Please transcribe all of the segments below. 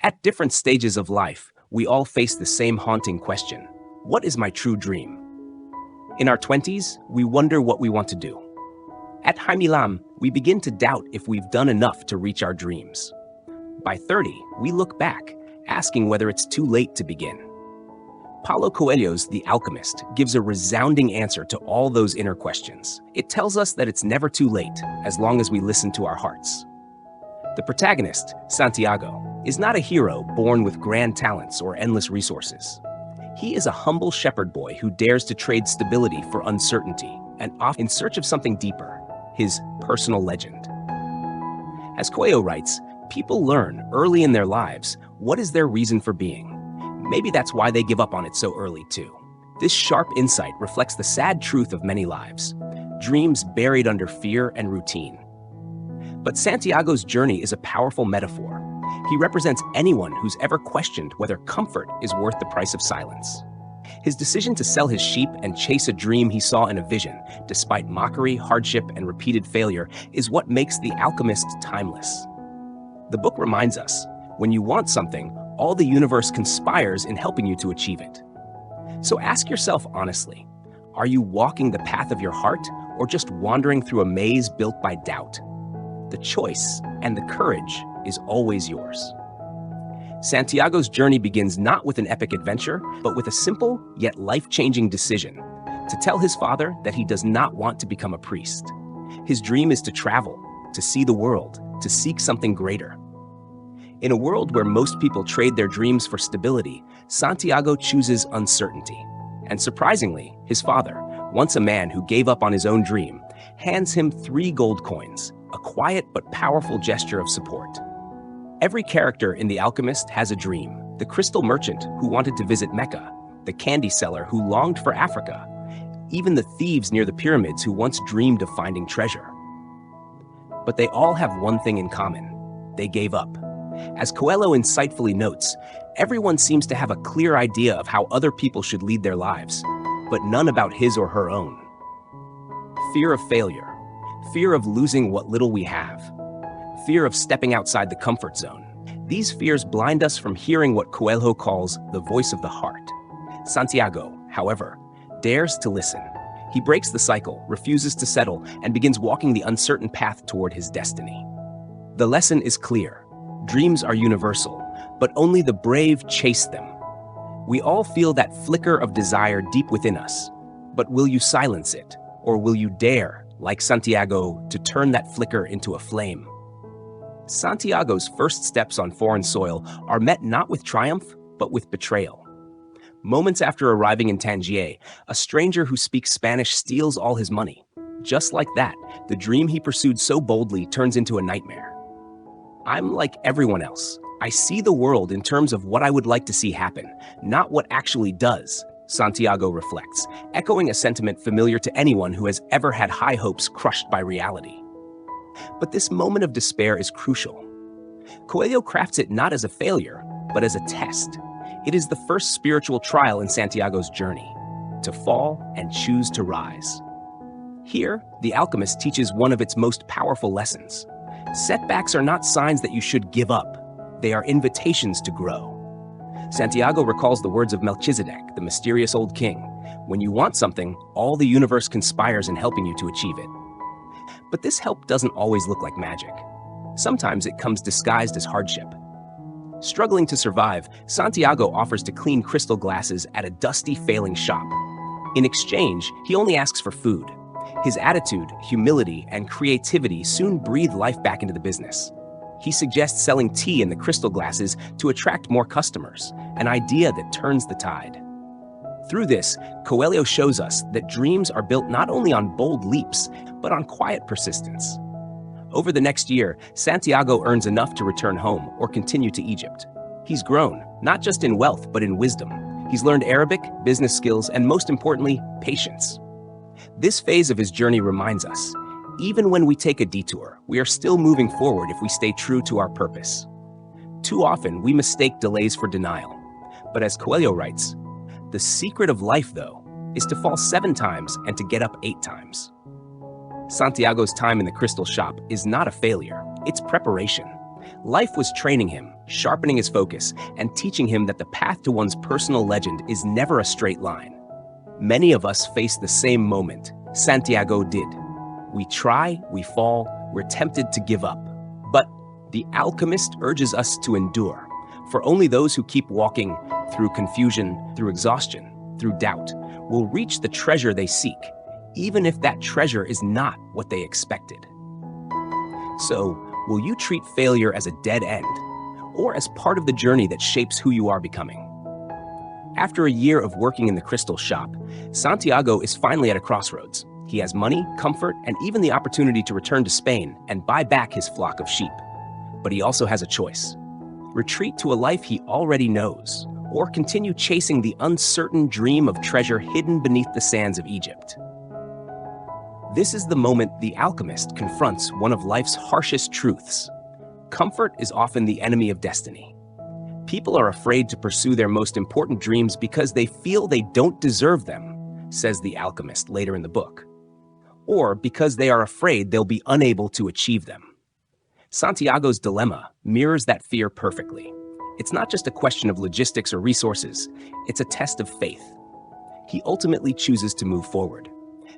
At different stages of life, we all face the same haunting question: what is my true dream? In our 20s, we wonder what we want to do. At Haimilam, we begin to doubt if we've done enough to reach our dreams. By 30, we look back, asking whether it's too late to begin. Paulo Coelho's The Alchemist gives a resounding answer to all those inner questions. It tells us that it's never too late, as long as we listen to our hearts. The protagonist, Santiago, is not a hero born with grand talents or endless resources. He is a humble shepherd boy who dares to trade stability for uncertainty, and often in search of something deeper, his personal legend. As Coelho writes, people learn early in their lives what is their reason for being. Maybe that's why they give up on it so early too. This sharp insight reflects the sad truth of many lives: dreams buried under fear and routine. But Santiago's journey is a powerful metaphor. He represents anyone who's ever questioned whether comfort is worth the price of silence. His decision to sell his sheep and chase a dream he saw in a vision, despite mockery, hardship, and repeated failure, is what makes The Alchemist timeless. The book reminds us, when you want something, all the universe conspires in helping you to achieve it. So ask yourself honestly, are you walking the path of your heart or just wandering through a maze built by doubt? The choice and the courage is always yours. Santiago's journey begins not with an epic adventure, but with a simple yet life-changing decision: to tell his father that he does not want to become a priest. His dream is to travel, to see the world, to seek something greater. In a world where most people trade their dreams for stability, Santiago chooses uncertainty. And surprisingly, his father, once a man who gave up on his own dream, hands him 3 gold coins, a quiet but powerful gesture of support. Every character in The Alchemist has a dream: the crystal merchant who wanted to visit Mecca, the candy seller who longed for Africa, even the thieves near the pyramids who once dreamed of finding treasure. But they all have one thing in common: they gave up. As Coelho insightfully notes, everyone seems to have a clear idea of how other people should lead their lives, but none about his or her own. Fear of failure, fear of losing what little we have, fear of stepping outside the comfort zone. These fears blind us from hearing what Coelho calls the voice of the heart. Santiago, however, dares to listen. He breaks the cycle, refuses to settle, and begins walking the uncertain path toward his destiny. The lesson is clear. Dreams are universal, but only the brave chase them. We all feel that flicker of desire deep within us, but will you silence it, or will you dare, like Santiago, to turn that flicker into a flame? Santiago's first steps on foreign soil are met not with triumph, but with betrayal. Moments after arriving in Tangier, a stranger who speaks Spanish steals all his money. Just like that, the dream he pursued so boldly turns into a nightmare. I'm like everyone else. I see the world in terms of what I would like to see happen, not what actually does, Santiago reflects, echoing a sentiment familiar to anyone who has ever had high hopes crushed by reality. But this moment of despair is crucial. Coelho crafts it not as a failure, but as a test. It is the first spiritual trial in Santiago's journey: to fall and choose to rise. Here, The Alchemist teaches one of its most powerful lessons. Setbacks are not signs that you should give up. They are invitations to grow. Santiago recalls the words of Melchizedek, the mysterious old king: when you want something, all the universe conspires in helping you to achieve it. But this help doesn't always look like magic. Sometimes it comes disguised as hardship. Struggling to survive, Santiago offers to clean crystal glasses at a dusty, failing shop. In exchange, he only asks for food. His attitude, humility, and creativity soon breathe life back into the business. He suggests selling tea in the crystal glasses to attract more customers, an idea that turns the tide. Through this, Coelho shows us that dreams are built not only on bold leaps, but on quiet persistence. Over the next year, Santiago earns enough to return home or continue to Egypt. He's grown, not just in wealth, but in wisdom. He's learned Arabic, business skills, and most importantly, patience. This phase of his journey reminds us, even when we take a detour, we are still moving forward if we stay true to our purpose. Too often, we mistake delays for denial. But as Coelho writes, the secret of life, though, is to fall 7 times and to get up 8 times. Santiago's time in the crystal shop is not a failure, it's preparation. Life was training him, sharpening his focus, and teaching him that the path to one's personal legend is never a straight line. Many of us face the same moment. Santiago did. We try, we fall, we're tempted to give up. But the Alchemist urges us to endure. For only those who keep walking through confusion, through exhaustion, through doubt, will reach the treasure they seek, even if that treasure is not what they expected. So, will you treat failure as a dead end, or as part of the journey that shapes who you are becoming? After a year of working in the crystal shop, Santiago is finally at a crossroads. He has money, comfort, and even the opportunity to return to Spain and buy back his flock of sheep. But he also has a choice. Retreat to a life he already knows, or continue chasing the uncertain dream of treasure hidden beneath the sands of Egypt. This is the moment the alchemist confronts one of life's harshest truths. Comfort is often the enemy of destiny. People are afraid to pursue their most important dreams because they feel they don't deserve them, says the alchemist later in the book, or because they are afraid they'll be unable to achieve them. Santiago's dilemma mirrors that fear perfectly. It's not just a question of logistics or resources, it's a test of faith. He ultimately chooses to move forward.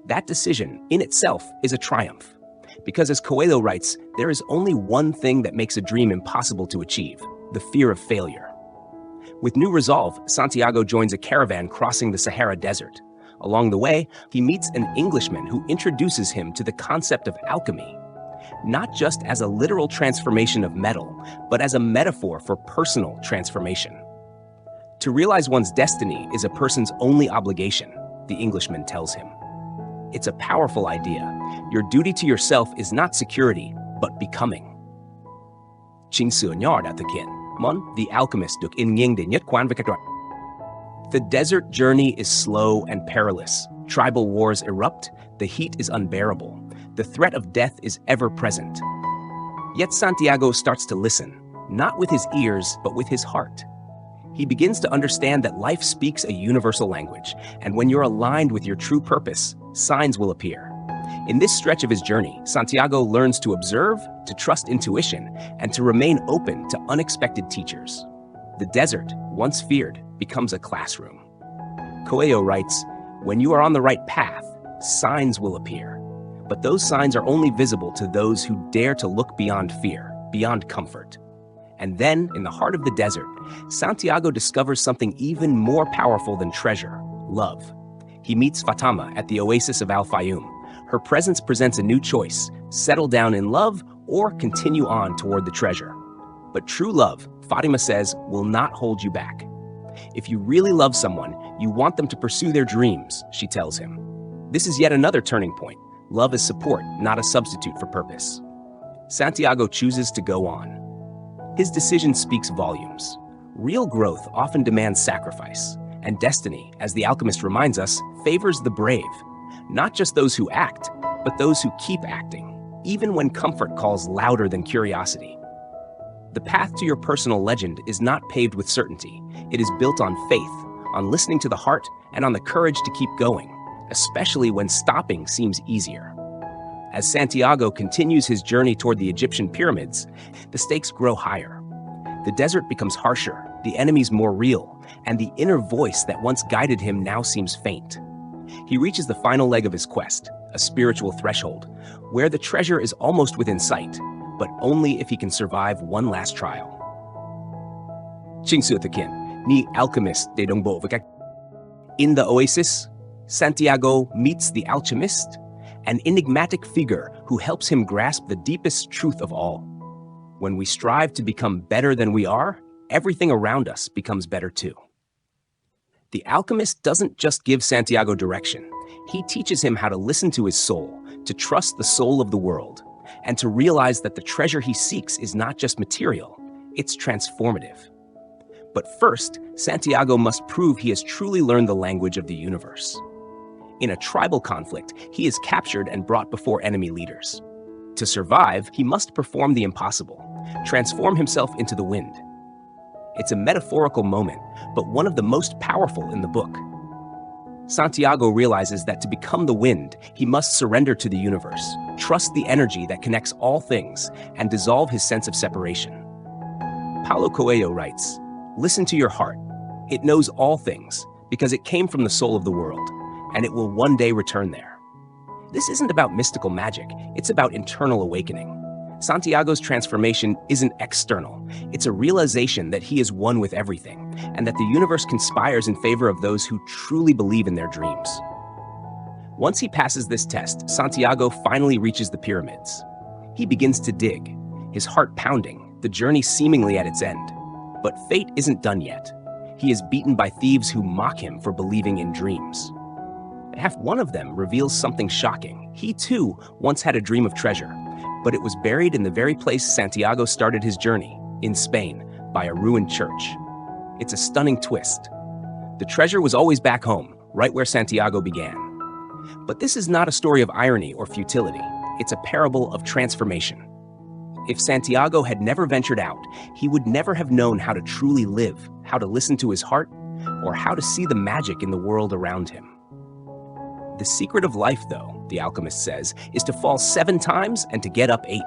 That decision, in itself, is a triumph. Because as Coelho writes, there is only one thing that makes a dream impossible to achieve: the fear of failure. With new resolve, Santiago joins a caravan crossing the Sahara Desert. Along the way, he meets an Englishman who introduces him to the concept of alchemy, not just as a literal transformation of metal, but as a metaphor for personal transformation. To realize one's destiny is a person's only obligation, the Englishman tells him. It's a powerful idea. Your duty to yourself is not security, but becoming. The alchemist took in The desert journey is slow and perilous. Tribal wars erupt, the heat is unbearable. The threat of death is ever present. Yet Santiago starts to listen, not with his ears, but with his heart. He begins to understand that life speaks a universal language, and when you're aligned with your true purpose, signs will appear. In this stretch of his journey, Santiago learns to observe, to trust intuition, and to remain open to unexpected teachers. The desert, once feared, becomes a classroom. Coelho writes, "When you are on the right path, signs will appear. But those signs are only visible to those who dare to look beyond fear, beyond comfort." And then, in the heart of the desert, Santiago discovers something even more powerful than treasure: love. He meets Fatima at the oasis of Al-Fayoum. Her presence presents a new choice: settle down in love or continue on toward the treasure. But true love, Fatima says, will not hold you back. If you really love someone, you want them to pursue their dreams, she tells him. This is yet another turning point. Love is support, not a substitute for purpose. Santiago chooses to go on. His decision speaks volumes. Real growth often demands sacrifice, and destiny, as the alchemist reminds us, favors the brave. Not just those who act, but those who keep acting, even when comfort calls louder than curiosity. The path to your personal legend is not paved with certainty. It is built on faith, on listening to the heart, and on the courage to keep going, especially when stopping seems easier. As Santiago continues his journey toward the Egyptian pyramids, the stakes grow higher. The desert becomes harsher, the enemies more real, and the inner voice that once guided him now seems faint. He reaches the final leg of his quest, a spiritual threshold, where the treasure is almost within sight, but only if he can survive one last trial. Ni Alchemist de Dongbovik. In the oasis, Santiago meets the alchemist, an enigmatic figure who helps him grasp the deepest truth of all. When we strive to become better than we are, everything around us becomes better too. The alchemist doesn't just give Santiago direction. He teaches him how to listen to his soul, to trust the soul of the world, and to realize that the treasure he seeks is not just material, it's transformative. But first, Santiago must prove he has truly learned the language of the universe. In a tribal conflict, he is captured and brought before enemy leaders. To survive, he must perform the impossible, transform himself into the wind. It's a metaphorical moment, but one of the most powerful in the book. Santiago realizes that to become the wind, he must surrender to the universe, trust the energy that connects all things, and dissolve his sense of separation. Paulo Coelho writes, "Listen to your heart. It knows all things, because it came from the soul of the world, and it will one day return there." This isn't about mystical magic, it's about internal awakening. Santiago's transformation isn't external, it's a realization that he is one with everything, and that the universe conspires in favor of those who truly believe in their dreams. Once he passes this test, Santiago finally reaches the pyramids. He begins to dig, his heart pounding, the journey seemingly at its end. But fate isn't done yet. He is beaten by thieves who mock him for believing in dreams. One of them reveals something shocking. He too once had a dream of treasure, but it was buried in the very place Santiago started his journey, in Spain, by a ruined church. It's a stunning twist. The treasure was always back home, right where Santiago began. But this is not a story of irony or futility. It's a parable of transformation. If Santiago had never ventured out, he would never have known how to truly live, how to listen to his heart, or how to see the magic in the world around him. The secret of life, though, the Alchemist says, is to fall 7 times and to get up 8.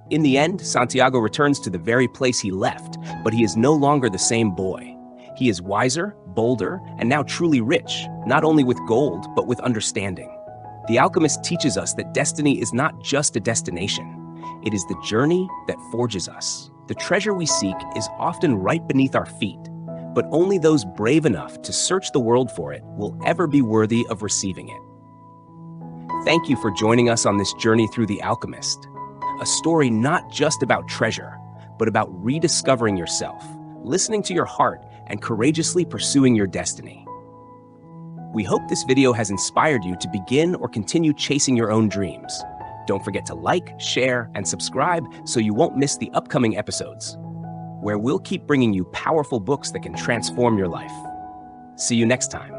In the end, Santiago returns to the very place he left, but he is no longer the same boy. He is wiser, bolder, and now truly rich, not only with gold, but with understanding. The Alchemist teaches us that destiny is not just a destination. It is the journey that forges us. The treasure we seek is often right beneath our feet, but only those brave enough to search the world for it will ever be worthy of receiving it. Thank you for joining us on this journey through The Alchemist, a story not just about treasure, but about rediscovering yourself, listening to your heart, and courageously pursuing your destiny. We hope this video has inspired you to begin or continue chasing your own dreams. Don't forget to like, share, and subscribe so you won't miss the upcoming episodes, where we'll keep bringing you powerful books that can transform your life. See you next time.